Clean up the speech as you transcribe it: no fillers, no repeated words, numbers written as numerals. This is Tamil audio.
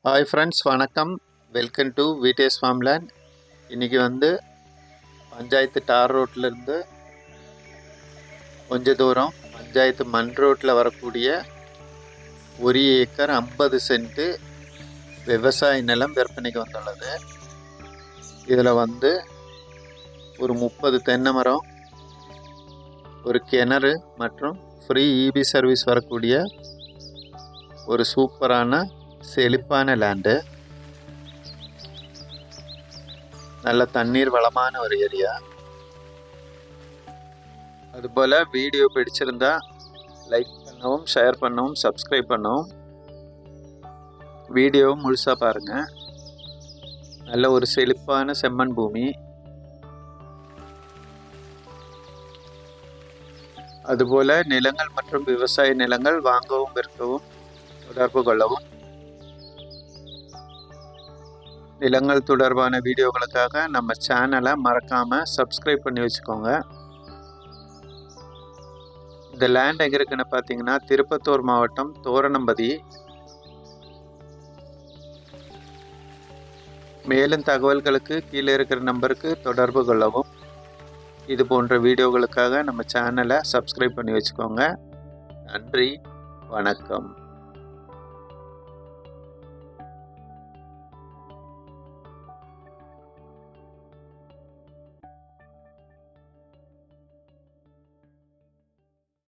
ஹாய் ஃப்ரெண்ட்ஸ், வணக்கம். Welcome to VTS farmland. இன்றைக்கி பஞ்சாயத்து டார் ரோட்லேருந்து கொஞ்ச தூரம் பஞ்சாயத்து மண் ரோட்டில் வரக்கூடிய 1 ஏக்கர் 50 சென்ட்டு விவசாய நிலம் விற்பனைக்கு வந்துள்ளது. இதில் ஒரு 30 தென்னை மரம், ஒரு கிணறு மற்றும் ஃப்ரீ இபி சர்வீஸ் வரக்கூடிய ஒரு சூப்பரான செழிப்பான லேண்டு. நல்ல தண்ணீர் வளமான ஒரு ஏரியா. அதுபோல் வீடியோ பிடிச்சிருந்தா லைக் பண்ணவும், ஷேர் பண்ணவும், சப்ஸ்கிரைப் பண்ணவும். வீடியோவை முழுசாக பாருங்கள். நல்ல ஒரு செழிப்பான செம்மண் பூமி. அதுபோல் நிலங்கள் மற்றும் விவசாய நிலங்கள் வாங்கவும் விற்கவும் தொடர்பு கொள்ளவும். நிலங்கள் தொடர்பான வீடியோக்களுக்காக நம்ம சேனலை மறக்காமல் சப்ஸ்கிரைப் பண்ணி வச்சுக்கோங்க. இந்த லேண்ட் எங்கே இருக்குன்னு பார்த்தீங்கன்னா திருப்பத்தூர் மாவட்டம் தோரணம்பதி. மேலும் தகவல்களுக்கு கீழே இருக்கிற நம்பருக்கு தொடர்பு கொள்ளவும். இது போன்ற வீடியோக்களுக்காக நம்ம சேனலை சப்ஸ்கிரைப் பண்ணி வச்சுக்கோங்க. நன்றி, வணக்கம்.